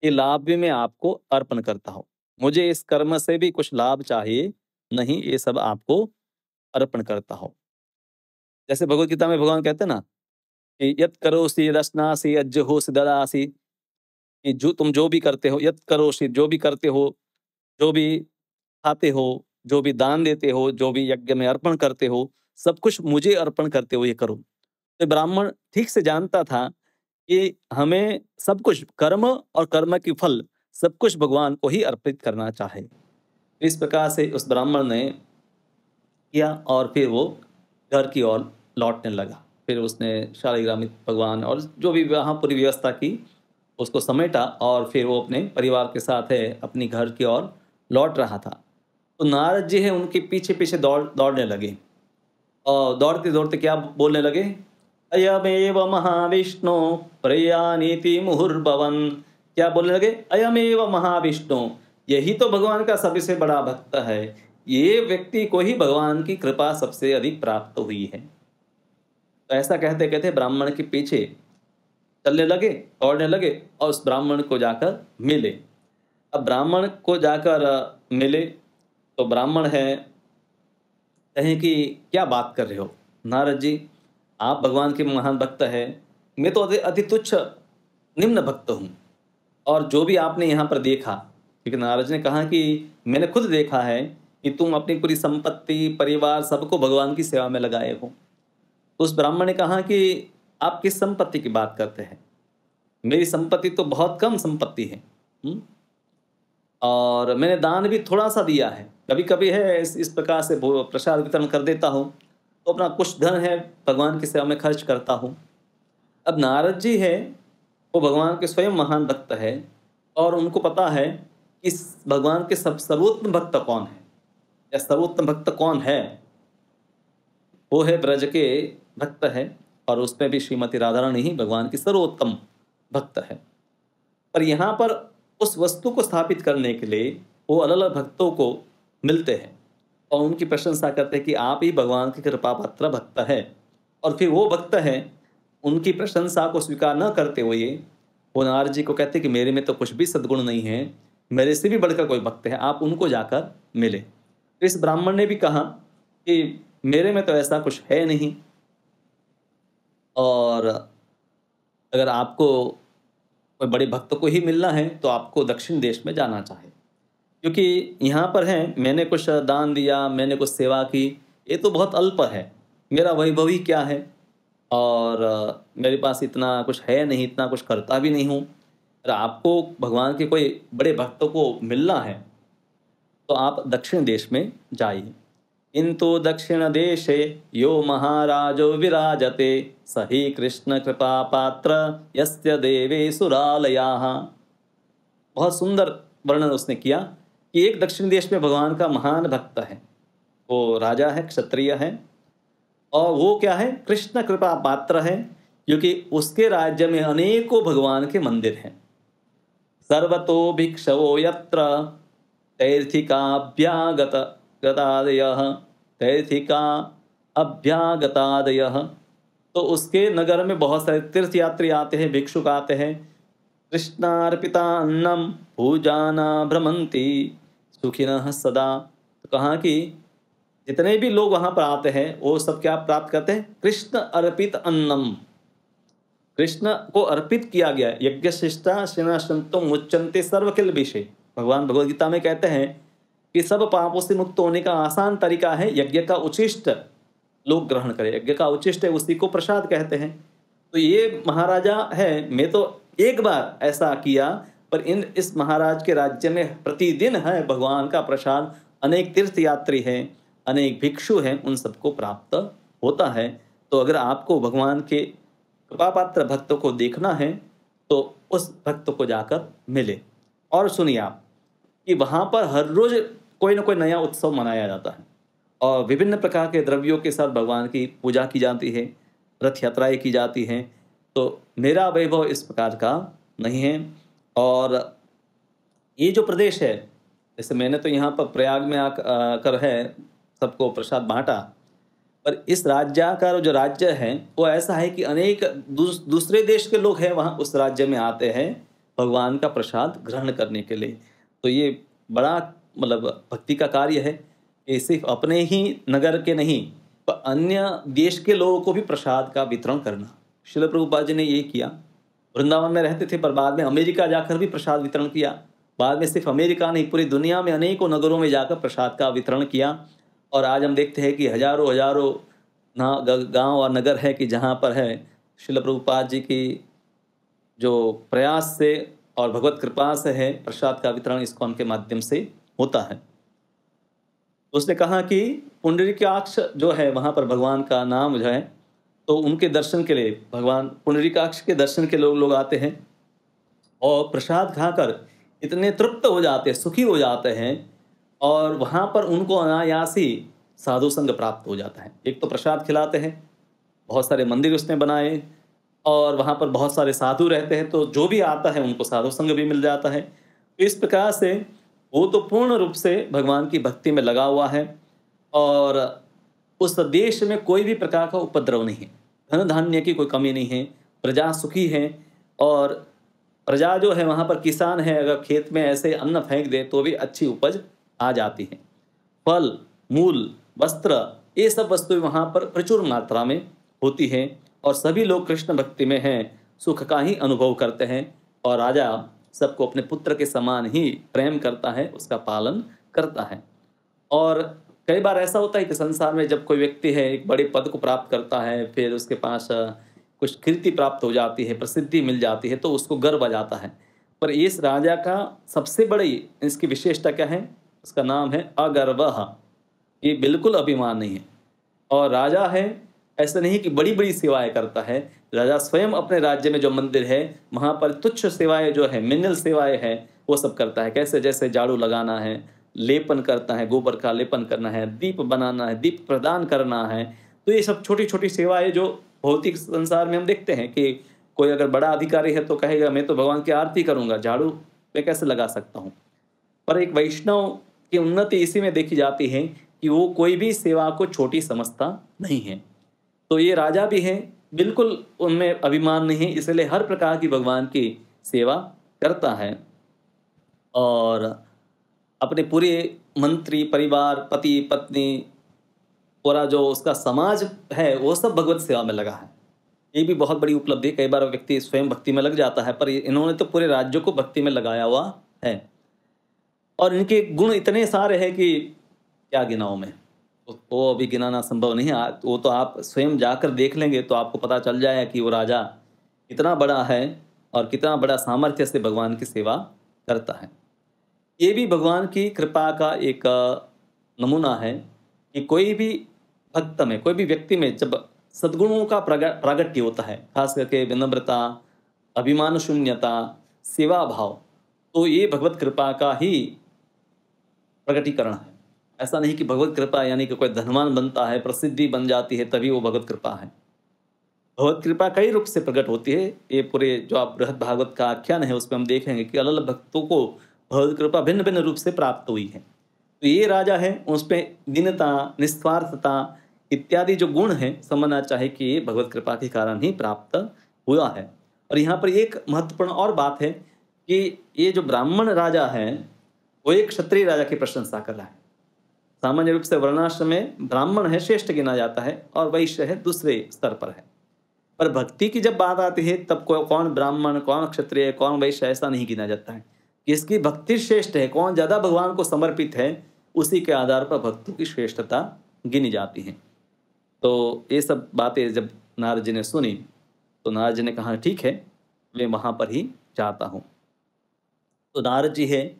ये लाभ भी मैं आपको अर्पण करता हूँ। मुझे इस कर्म से भी कुछ लाभ चाहिए नहीं, ये सब आपको अर्पण करता हूँ। जैसे भगवद गीता में भगवान कहते हैं ना कि यत् करोसि यदश्नासि यज्जुहोसि ददासि, कि जो तुम जो भी करते हो, यत् करोसि जो भी करते हो, जो भी खाते हो, जो भी दान देते हो, जो भी यज्ञ में अर्पण करते हो, सब कुछ मुझे अर्पण करते हुए करो। तो ब्राह्मण ठीक से जानता था कि हमें सब कुछ कर्म और कर्म की फल सब कुछ भगवान को ही अर्पित करना चाहे। इस प्रकार से उस ब्राह्मण ने किया और फिर वो घर की ओर लौटने लगा। फिर उसने शालिग्राम भगवान और जो भी वहाँ पूरी व्यवस्था की, उसको समेटा और फिर वो अपने परिवार के साथ है अपनी घर की ओर लौट रहा था। तो नारद जी है उनके पीछे-पीछे दौड़ने लगे और दौड़ते-दौड़ते क्या बोलने लगे? अयमेव महाविष्णु प्रयानीति मुहुर्भवन। क्या बोलने लगे? अयमेव महाविष्णु, यही तो भगवान का सबसे बड़ा भक्त है। ये व्यक्ति को ही भगवान की कृपा सबसे अधिक प्राप्त हुई है। तो ऐसा कहते-कहते ब्राह्मण के पीछे चलने लगे, दौड़ने लगे और उस ब्राह्मण को जाकर मिले। अब ब्राह्मण को जाकर मिले तो ब्राह्मण है, कहें कि क्या बात कर रहे हो नारद जी, आप भगवान के महान भक्त हैं, मैं तो अति तुच्छ निम्न भक्त हूँ। और जो भी आपने यहाँ पर देखा, क्योंकि नारद जी ने कहा कि मैंने खुद देखा है कि तुम अपनी पूरी संपत्ति, परिवार सबको भगवान की सेवा में लगाए हो। तो उस ब्राह्मण ने कहा कि आप किस संपत्ति की बात करते हैं? मेरी संपत्ति तो बहुत कम संपत्ति है। और मैंने दान भी थोड़ा-सा दिया है। कभी-कभी है इस प्रकार से प्रसाद वितरण कर देता हूँ, तो अपना कुछ धन है भगवान की सेवा में खर्च करता हूँ। अब नारद जी है, वो भगवान के स्वयं महान भक्त है और उनको पता है कि भगवान के सर्वोत्तम भक्त कौन है या सर्वोत्तम भक्त कौन है। वो है ब्रज के भक्त है और उसमें भी श्रीमती राधा रानी ही भगवान की सर्वोत्तम भक्त है। पर यहाँ पर उस वस्तु को स्थापित करने के लिए वो अलग-अलग भक्तों को मिलते हैं और उनकी प्रशंसा करते हैं कि आप ही भगवान की कृपा पात्र भक्त है। और फिर वो भक्त हैं, उनकी प्रशंसा को स्वीकार न करते हुए वो नारद जी को कहते हैं कि मेरे में तो कुछ भी सद्गुण नहीं है, मेरे से भी बढ़कर कोई भक्त है, आप उनको जाकर मिले। तो इस ब्राह्मण ने भी कहा कि मेरे में तो ऐसा कुछ है नहीं, और अगर आपको कोई बड़े भक्त को ही मिलना है तो आपको दक्षिण देश में जाना चाहिए, क्योंकि यहाँ पर है मैंने कुछ दान दिया, मैंने कुछ सेवा की, ये तो बहुत अल्प है, मेरा वैभव ही क्या है और मेरे पास इतना कुछ है नहीं, इतना कुछ करता भी नहीं हूँ। अगर आपको भगवान के कोई बड़े भक्तों को मिलना है तो आप दक्षिण देश में जाइए। किंतु दक्षिण देशे यो महाराजो विराजते सही कृष्ण कृपा पात्र यस्य देवे सुरालयाः। बहुत सुंदर वर्णन उसने किया कि एक दक्षिण देश में भगवान का महान भक्त है, वो राजा है, क्षत्रिय है, और वो क्या है? कृष्ण कृपा पात्र है, क्योंकि उसके राज्य में अनेकों भगवान के मंदिर हैं। सर्वतो भिक्षवो यत्र तैर्थिका अभ्यागतादयः। तो उसके नगर में बहुत सारे तीर्थयात्री आते हैं, भिक्षुक आते हैं। कृष्णार्पिता अन्नम भुजाना भ्रमंती सुखिनः सदा। तो कहा कि जितने भी लोग वहां पर आते हैं वो सब क्या प्राप्त करते हैं? कृष्ण अर्पित अन्नम, कृष्ण को अर्पित किया गया। यज्ञ शिष्टा श्रेणाशंतो मुच्यन्ते सर्वकिल विषय। भगवान भगवद गीता में कहते हैं कि सब पापों से मुक्त होने का आसान तरीका है यज्ञ का उच्छिष्ट लोग ग्रहण करें। यज्ञ का उच्छिष्ट है, उसी को प्रसाद कहते हैं। तो ये महाराजा है, मैं तो एक बार ऐसा किया, पर इस महाराज के राज्य में प्रतिदिन है भगवान का प्रसाद। अनेक तीर्थयात्री हैं, अनेक भिक्षु हैं, उन सबको प्राप्त होता है। तो अगर आपको भगवान के कृपापात्र भक्तों को देखना है तो उस भक्त को जाकर मिले। और सुनिए आप कि वहाँ पर हर रोज कोई ना कोई नया उत्सव मनाया जाता है और विभिन्न प्रकार के द्रव्यों के साथ भगवान की पूजा की जाती है, रथ यात्राएं की जाती हैं। तो मेरा वैभव इस प्रकार का नहीं है। और ये जो प्रदेश है, जैसे मैंने तो यहाँ पर प्रयाग में आकर है सबको प्रसाद बांटा, पर इस राज्य का जो राज्य है वो ऐसा है कि अनेक दूसरे देश के लोग हैं वहाँ उस राज्य में आते हैं भगवान का प्रसाद ग्रहण करने के लिए। तो ये बड़ा मतलब भक्ति का कार्य है कि सिर्फ अपने ही नगर के नहीं पर अन्य देश के लोगों को भी प्रसाद का वितरण करना। श्रील प्रभुपाद जी ने ये किया, वृंदावन में रहते थे पर बाद में अमेरिका जाकर भी प्रसाद वितरण किया बाद में सिर्फ अमेरिका नहीं, पूरी दुनिया में अनेकों नगरों में जाकर प्रसाद का वितरण किया। और आज हम देखते हैं कि हजारों हजारों गांव और नगर है कि जहां पर है श्रील प्रभुपाद जी की जो प्रयास से और भगवत कृपा से है प्रसाद का वितरण इस्कॉन के माध्यम से होता है। उसने कहा कि पुंडरीकाक्ष जो है वहां पर भगवान का नाम जो है, तो उनके दर्शन के लिए भगवान पुंडरीकाक्ष के दर्शन के लोग आते हैं और प्रसाद खाकर इतने तृप्त हो जाते हैं, सुखी हो जाते हैं, और वहां पर उनको अनायास ही साधु संग प्राप्त हो जाता है। एक तो प्रसाद खिलाते हैं, बहुत सारे मंदिर उसने बनाए और वहां पर बहुत सारे साधु रहते हैं, तो जो भी आता है उनको साधु संग भी मिल जाता है। तो इस प्रकार से वो तो पूर्ण रूप से भगवान की भक्ति में लगा हुआ है और उस देश में कोई भी प्रकार का उपद्रव नहीं है, धन धान्य की कोई कमी नहीं है, प्रजा सुखी है। और प्रजा जो है वहाँ पर किसान है, अगर खेत में ऐसे अन्न फेंक दे तो भी अच्छी उपज आ जाती है। फल, मूल, वस्त्र, ये सब वस्तुएं वहाँ पर प्रचुर मात्रा में होती हैं और सभी लोग कृष्ण भक्ति में हैं, सुख का ही अनुभव करते हैं। और राजा सबको अपने पुत्र के समान ही प्रेम करता है, उसका पालन करता है। और कई बार ऐसा होता है कि संसार में जब कोई व्यक्ति है एक बड़े पद को प्राप्त करता है, फिर उसके पास कुछ कीर्ति प्राप्त हो जाती है, प्रसिद्धि मिल जाती है, तो उसको गर्व आ जाता है। पर इस राजा का सबसे बड़ी इसकी विशेषता क्या है? उसका नाम है अगर्वः। ये बिल्कुल अभिमान नहीं है। और राजा है ऐसा नहीं कि बड़ी बड़ी सेवाएं करता है, राजा स्वयं अपने राज्य में जो मंदिर है वहाँ पर तुच्छ सेवाएं जो है, मिनिल सेवाएं हैं, वो सब करता है। कैसे? जैसे झाड़ू लगाना है, लेपन करता है, गोबर का लेपन करना है, दीप बनाना है, दीप प्रदान करना है। तो ये सब छोटी छोटी सेवाएं जो भौतिक संसार में हम देखते हैं कि कोई अगर बड़ा अधिकारी है तो कहेगा मैं तो भगवान की आरती करूंगा, झाड़ू मैं कैसे लगा सकता हूँ। पर एक वैष्णव की उन्नति इसी में देखी जाती है कि वो कोई भी सेवा को छोटी समझता नहीं है। तो ये राजा भी है, बिल्कुल उनमें अभिमान नहीं है, इसलिए हर प्रकार की भगवान की सेवा करता है और अपने पूरे मंत्री परिवार, पति पत्नी, पूरा जो उसका समाज है वो सब भगवत सेवा में लगा है। ये भी बहुत बड़ी उपलब्धि। कई बार व्यक्ति स्वयं भक्ति में लग जाता है, पर इन्होंने तो पूरे राज्य को भक्ति में लगाया हुआ है। और इनके गुण इतने सारे हैं कि क्या गिनाऊं मैं, वो अभी गिनाना संभव नहीं है। वो तो आप स्वयं जाकर देख लेंगे तो आपको पता चल जाएगा कि वो राजा कितना बड़ा है और कितना बड़ा सामर्थ्य से भगवान की सेवा करता है। ये भी भगवान की कृपा का एक नमूना है कि कोई भी भक्त में, कोई भी व्यक्ति में जब सद्गुणों का प्रागट्य होता है, खास करके विनम्रता, अभिमान शून्यता, सेवा भाव, तो ये भगवत कृपा का ही प्रकटीकरण है। ऐसा नहीं कि भगवत कृपा यानी कि कोई धनवान बनता है, प्रसिद्धि बन जाती है तभी वो भगवत कृपा है। भगवत कृपा कई रूप से प्रकट होती है। ये पूरे जो आप बृहद भागवत का आख्यान है उसमें हम देखेंगे कि अलग अलग भक्तों को भगवत कृपा भिन्न भिन्न रूप से प्राप्त हुई है। तो ये राजा है, उसमें दीनता, निस्वार्थता इत्यादि जो गुण हैं समझना चाहे कि ये भगवत कृपा के कारण ही प्राप्त हुआ है। और यहाँ पर एक महत्वपूर्ण और बात है कि ये जो ब्राह्मण राजा है वो एक क्षत्रिय राजा की प्रशंसा कर रहा है। सामान्य रूप से वर्णाश्रम में ब्राह्मण है श्रेष्ठ गिना जाता है और वैश्य है दूसरे स्तर पर है। पर भक्ति की जब बात आती है तब कौन ब्राह्मण, कौन क्षत्रिय, कौन वैश्य, ऐसा नहीं गिना जाता है। किसकी भक्ति श्रेष्ठ है, कौन ज्यादा भगवान को समर्पित है, उसी के आधार पर भक्तों की श्रेष्ठता गिनी जाती है। तो ये सब बातें जब नारद जी ने सुनी तो नारद जी ने कहा ठीक है, मैं वहां पर ही जाता हूँ। तो नारद जी है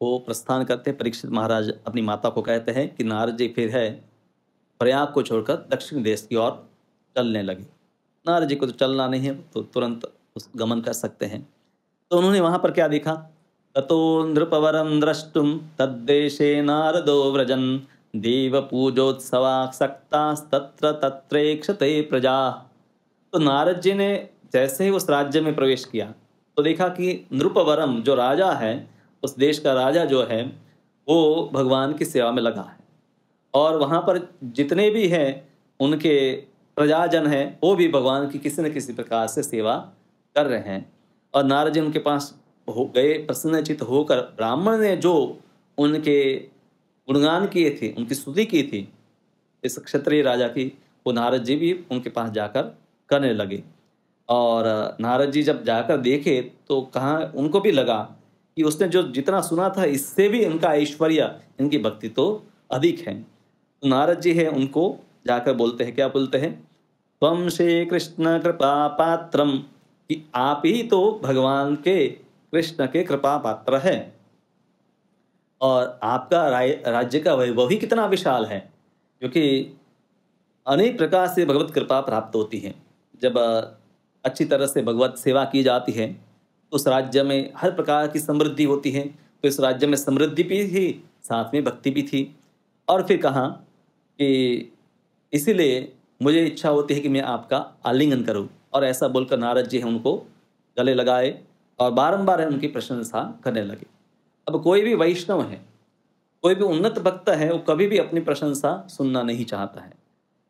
वो प्रस्थान करते हैं। परीक्षित महाराज अपनी माता को कहते हैं कि नारद जी फिर है प्रयाग को छोड़कर दक्षिण देश की ओर चलने लगे। नारद जी को तो चलना नहीं है, तो तुरंत उस गमन कर सकते हैं। तो उन्होंने वहां पर क्या देखा? ततो नृपवरम द्रष्टुम तद्देशे नारदो व्रजन देव पूजोत्सवासक्तास्तत्र तत्रेक्षते प्रजा। तो नारद जी ने जैसे ही उस राज्य में प्रवेश किया तो देखा कि नृपवरम जो राजा है, उस देश का राजा जो है वो भगवान की सेवा में लगा है और वहाँ पर जितने भी हैं उनके प्रजाजन हैं वो भी भगवान की किसी न किसी प्रकार से सेवा कर रहे हैं। और नारद जी उनके पास हो गए, प्रसन्नचित्त होकर ब्राह्मण ने जो उनके गुणगान किए थे, उनकी स्तुति की थी इस क्षत्रिय राजा की, वो नारद जी भी उनके पास जाकर करने लगे। और नारद जी जब जाकर देखे तो कहाँ उनको भी लगा कि उसने जो जितना सुना था इससे भी इनका ऐश्वर्य, इनकी भक्ति तो अधिक है। तो नारद जी है उनको जाकर बोलते हैं, क्या बोलते हैं, त्वं श्री कृष्ण कृपा पात्रम, कि आप ही तो भगवान के कृष्ण के कृपा पात्र है, और आपका राज्य का वैभव ही कितना विशाल है, क्योंकि अनेक प्रकार से भगवत कृपा प्राप्त होती है। जब अच्छी तरह से भगवत सेवा की जाती है तो उस राज्य में हर प्रकार की समृद्धि होती है। तो इस राज्य में समृद्धि भी थी, साथ में भक्ति भी थी। और फिर कहा कि इसीलिए मुझे इच्छा होती है कि मैं आपका आलिंगन करूं, और ऐसा बोलकर नारद जी हैं उनको गले लगाए और बारंबार उनकी प्रशंसा करने लगे। अब कोई भी वैष्णव है, कोई भी उन्नत भक्त है, वो कभी भी अपनी प्रशंसा सुनना नहीं चाहता है।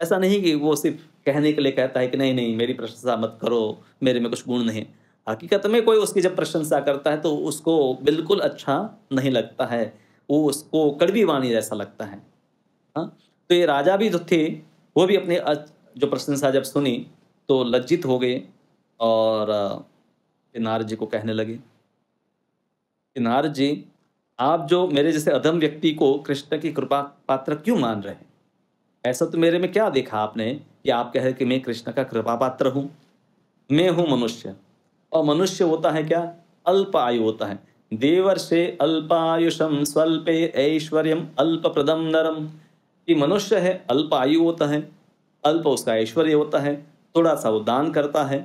ऐसा नहीं कि वो सिर्फ कहने के लिए कहता है कि नहीं नहीं मेरी प्रशंसा मत करो, मेरे में कुछ गुण नहीं। हकीकत में कोई उसकी जब प्रशंसा करता है तो उसको बिल्कुल अच्छा नहीं लगता है, वो उसको कड़वी वाणी जैसा लगता है। हाँ, तो ये राजा भी जो थे वो भी अपने जो प्रशंसा जब सुनी तो लज्जित हो गए, और फिर नारद जी को कहने लगे कि नारद जी, आप जो मेरे जैसे अधम व्यक्ति को कृष्ण की कृपा पात्र क्यों मान रहे हैं? ऐसा तो मेरे में क्या देखा आपने कि आप कह रहे कि मैं कृष्ण का कृपा पात्र हूं? मैं हूं मनुष्य, और मनुष्य होता है क्या, अल्प आयु होता है। देवर्षे अल्पायुषम स्वल्पे ऐश्वर्यम अल्प प्रदम नरम, कि मनुष्य है अल्प आयु होता है, अल्प उसका ऐश्वर्य होता है, थोड़ा सा वो दान करता है,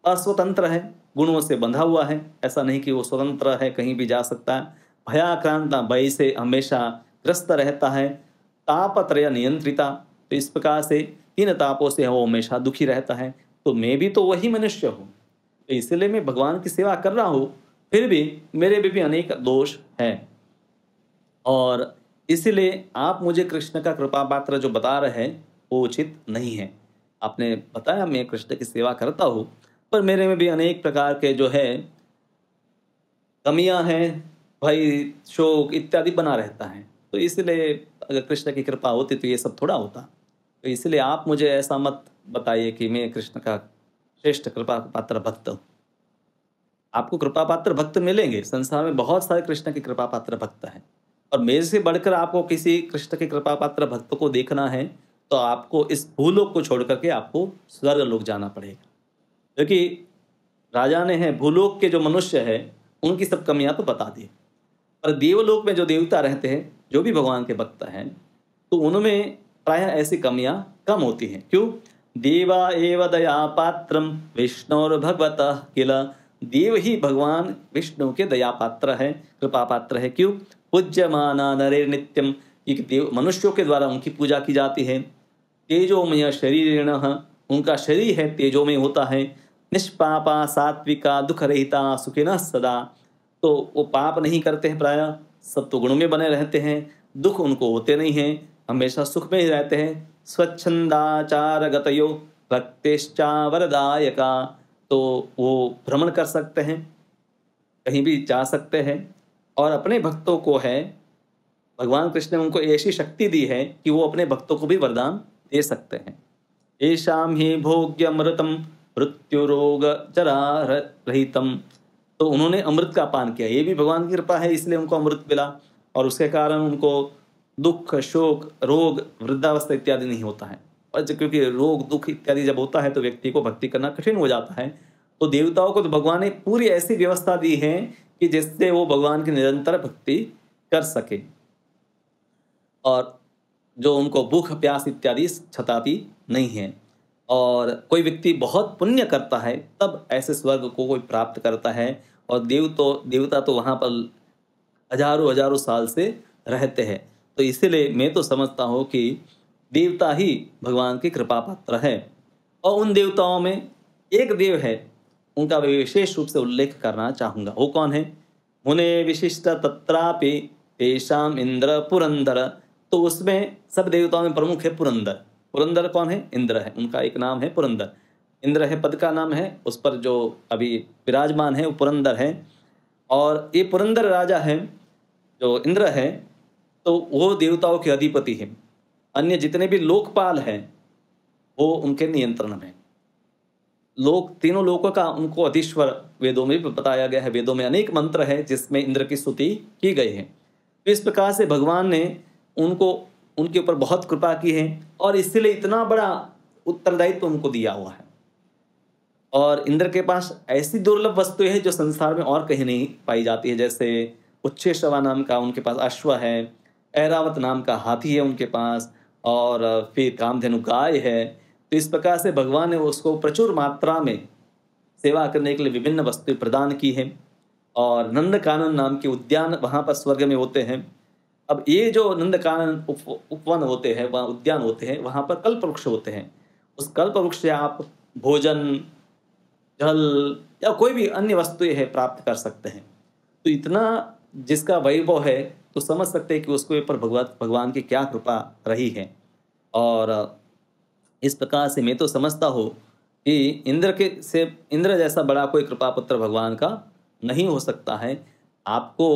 अस्वतंत्र है, गुणों से बंधा हुआ है, ऐसा नहीं कि वो स्वतंत्र है, कहीं भी जा सकता है, भयाक्रांत भय से हमेशा ग्रस्त रहता है, तापत्रय नियंत्रिता, तो इस प्रकार से इन तापों से वो हमेशा दुखी रहता है। तो मैं भी तो वही मनुष्य हूँ, तो इसलिए मैं भगवान की सेवा कर रहा हूँ, फिर भी मेरे में भी अनेक दोष हैं, और इसलिए आप मुझे कृष्ण का कृपा पात्र जो बता रहे हैं वो उचित नहीं है। आपने बताया मैं कृष्ण की सेवा करता हूँ, पर मेरे में भी अनेक प्रकार के जो है कमियां हैं, भय शोक इत्यादि बना रहता है। तो इसलिए अगर कृष्ण की कृपा होती तो ये सब थोड़ा होता। तो इसलिए आप मुझे ऐसा मत बताइए कि मैं कृष्ण का श्रेष्ठ कृपा पात्र भक्त हूँ। आपको कृपा पात्र भक्त मिलेंगे, संसार में बहुत सारे कृष्ण के कृपा पात्र भक्त हैं, और मेरे से बढ़कर आपको किसी कृष्ण के कृपा पात्र भक्त को देखना है तो आपको इस भूलोक को छोड़ करके आपको स्वर्ग लोक जाना पड़ेगा। क्योंकि राजा ने है भूलोक के जो मनुष्य है उनकी सब कमियां तो बता दी, पर देवलोक में जो देवता रहते हैं, जो भी भगवान के भक्त हैं, तो उनमें प्रायः ऐसी कमियां कम होती हैं। क्यों? देवा एव दया पात्रम विष्णुर भगवतः किल, देव ही भगवान विष्णु के दया पात्र है, कृपा पात्र है। क्यों? पूज्यमाना नरे नित्यम, एक देव मनुष्यों के द्वारा उनकी पूजा की जाती है। तेजोमय शरीरेण, उनका शरीर है तेजोमय होता है। निष्पापा सात्विका दुख रहिता सुखिनः सदा, तो वो पाप नहीं करते हैं, प्रायः सत्व गुण में बने रहते हैं, दुख उनको होते नहीं हैं, हमेशा सुख में ही रहते हैं। स्वच्छंदाचार गतयो भक्तिश्चा वरदायका, तो वो भ्रमण कर सकते हैं, कहीं भी जा सकते हैं, और अपने भक्तों को है भगवान कृष्ण ने उनको ऐसी शक्ति दी है कि वो अपने भक्तों को भी वरदान दे सकते हैं। येषां ही भोग्यमृतम मृत्यु रोग जरा रहितम, तो उन्होंने अमृत का पान किया, ये भी भगवान की कृपा है, इसलिए उनको अमृत मिला, और उसके कारण उनको दुख शोक रोग वृद्धावस्था इत्यादि नहीं होता है। और क्योंकि रोग दुख इत्यादि जब होता है तो व्यक्ति को भक्ति करना कठिन हो जाता है। तो देवताओं को तो भगवान ने पूरी ऐसी व्यवस्था दी है कि जिससे वो भगवान की निरंतर भक्ति कर सके, और जो उनको भूख प्यास इत्यादि छताती नहीं है। और कोई व्यक्ति बहुत पुण्य करता है तब ऐसे स्वर्ग को कोई प्राप्त करता है, और देवता तो वहाँ पर हजारों हजारों साल से रहते हैं। तो इसीलिए मैं तो समझता हूँ कि देवता ही भगवान की कृपा पात्र है। और उन देवताओं में एक देव है, उनका मैं विशेष रूप से उल्लेख करना चाहूँगा। वो कौन है? मुने विशिष्ट तत्रापि तेषाम इंद्र पुरंदर, तो उसमें सब देवताओं में प्रमुख है पुरंदर। पुरंदर कौन है? इंद्र है, उनका एक नाम है पुरंदर। इंद्र है, पद का नाम है, उस पर जो अभी विराजमान है वो पुरंदर है। और ये पुरंदर राजा है जो इंद्र है, तो वो देवताओं के अधिपति है। अन्य जितने भी लोकपाल हैं वो उनके नियंत्रण में। लोक तीनों लोकों का उनको अधीश्वर वेदों में भी बताया गया है। वेदों में अनेक मंत्र है जिसमें इंद्र की स्तुति की गई है। तो इस प्रकार से भगवान ने उनको उनके ऊपर बहुत कृपा की है और इसलिए इतना बड़ा उत्तरदायित्व उनको दिया हुआ है। और इंद्र के पास ऐसी दुर्लभ वस्तुएं हैं जो संसार में और कहीं नहीं पाई जाती है। जैसे उच्छेश्रवा नाम का उनके पास अश्व है, ऐरावत नाम का हाथी है उनके पास, और फिर कामधेनु गाय है। तो इस प्रकार से भगवान ने उसको प्रचुर मात्रा में सेवा करने के लिए विभिन्न वस्तुएं प्रदान की हैं। और नंदकानन नाम के उद्यान वहाँ पर स्वर्ग में होते हैं। अब ये जो नंदकानन उपवन होते हैं, वहाँ उद्यान होते हैं, वहाँ पर कल्प वृक्ष होते हैं। उस कल्प वृक्ष से आप भोजन, जल या कोई भी अन्य वस्तुएं है प्राप्त कर सकते हैं। तो इतना जिसका वैभव है तो समझ सकते हैं कि उसके ऊपर भगवान की क्या कृपा रही है। और इस प्रकार से मैं तो समझता हूँ कि इंद्र जैसा बड़ा कोई कृपा पुत्र भगवान का नहीं हो सकता है। आपको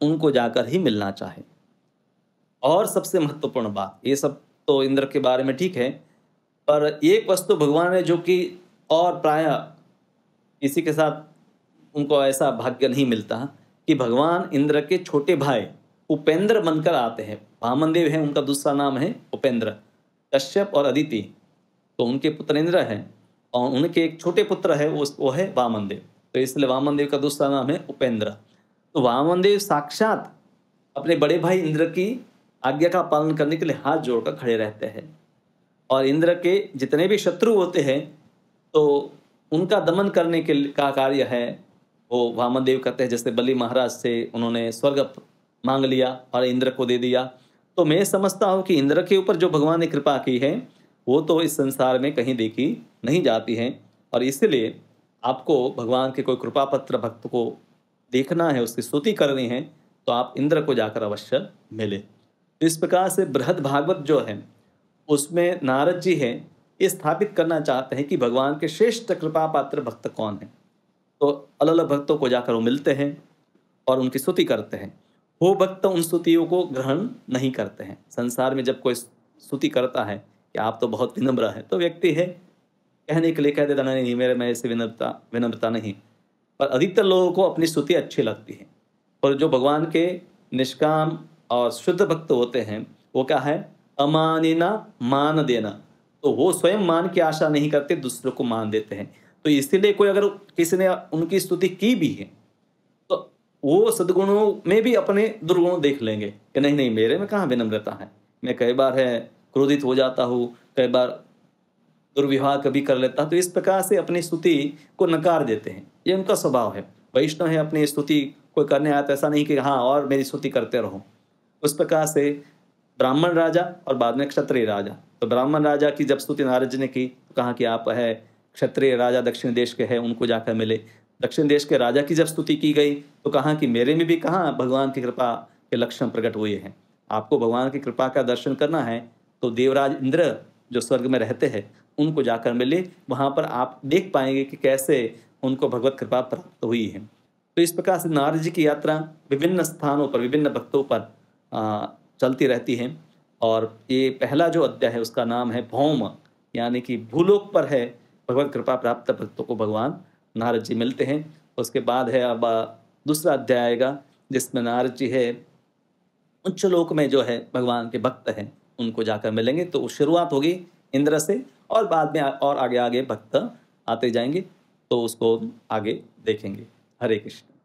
उनको जाकर ही मिलना चाहे। और सबसे महत्वपूर्ण बात, ये सब तो इंद्र के बारे में ठीक है, पर एक वस्तु भगवान ने जो कि और प्रायः किसी के साथ उनको ऐसा भाग्य नहीं मिलता कि भगवान इंद्र के छोटे भाई उपेंद्र बनकर आते हैं। वामनदेव है, उनका दूसरा नाम है उपेंद्र। कश्यप और अदिति तो उनके पुत्र इंद्र हैं और उनके एक छोटे पुत्र है वो है वामनदेव। तो इसलिए वामनदेव का दूसरा नाम है उपेंद्र। तो वामनदेव साक्षात अपने बड़े भाई इंद्र की आज्ञा का पालन करने के लिए हाथ जोड़कर खड़े रहते हैं। और इंद्र के जितने भी शत्रु होते हैं तो उनका दमन करने का कार्य है वो वामनदेव करते हैं। जैसे बलि महाराज से उन्होंने स्वर्ग मांग लिया और इंद्र को दे दिया। तो मैं समझता हूँ कि इंद्र के ऊपर जो भगवान ने कृपा की है वो तो इस संसार में कहीं देखी नहीं जाती है। और इसलिए आपको भगवान के कोई कृपा पत्र भक्त को देखना है, उसकी स्तुति करनी है, तो आप इंद्र को जाकर अवश्य मिले। तो इस प्रकार से बृहद भागवत जो है उसमें नारद जी है ये स्थापित करना चाहते हैं कि भगवान के श्रेष्ठ कृपा पात्र भक्त कौन है। तो अलग अलग भक्तों को जाकर वो मिलते हैं और उनकी स्तुति करते हैं। वो भक्त उन स्तुतियों को ग्रहण नहीं करते हैं। संसार में जब कोई स्तुति करता है कि आप तो बहुत विनम्र है, तो व्यक्ति है कहने के लिए कह देता नहीं मेरे में ऐसे विनम्रता नहीं। पर अधिकतर लोगों को अपनी स्तुति अच्छी लगती है। और जो भगवान के निष्काम और शुद्ध भक्त होते हैं वो क्या है, अमानिना मान देना। तो वो स्वयं मान की आशा नहीं करते, दूसरों को मान देते हैं। तो इसीलिए कोई अगर किसी ने उनकी स्तुति की भी है तो वो सद्गुणों में भी अपने दुर्गुण देख लेंगे कि नहीं नहीं मेरे में कहाँ विनम्रता है, मैं कई बार है क्रोधित हो जाता हूँ, कई बार दुर्व्यवहार कभी कर लेता। तो इस प्रकार से अपनी स्तुति को नकार देते हैं। ये उनका स्वभाव है। वैष्णव है, अपनी स्तुति कोई करने आया तो ऐसा नहीं कि हाँ और मेरी स्तुति करते रहो। उस प्रकार से ब्राह्मण राजा और बाद में क्षत्रिय राजा। तो ब्राह्मण राजा की जब स्तुति नारद जी ने की तो कहा कि आप है क्षत्रिय राजा दक्षिण देश के हैं, उनको जाकर मिले। दक्षिण देश के राजा की जब स्तुति की गई तो कहा कि मेरे में भी कहाँ भगवान की कृपा के लक्षण प्रकट हुए हैं। आपको भगवान की कृपा का दर्शन करना है तो देवराज इंद्र जो स्वर्ग में रहते हैं उनको जाकर मिले। वहाँ पर आप देख पाएंगे कि कैसे उनको भगवत कृपा प्राप्त हुई है। तो इस प्रकार से नारद जी की यात्रा विभिन्न स्थानों पर विभिन्न भक्तों पर चलती रहती है। और ये पहला जो अध्याय है उसका नाम है भौम, यानी कि भूलोक पर है भगवत कृपा प्राप्त भक्तों को भगवान नारद जी मिलते हैं। उसके बाद है अब दूसरा अध्याय आएगा जिसमें नारद जी है उच्च लोक में जो है भगवान के भक्त हैं उनको जाकर मिलेंगे। तो शुरुआत होगी इंद्र से और बाद में और आगे आगे भक्त आते जाएंगे, तो उसको आगे देखेंगे। हरे कृष्ण।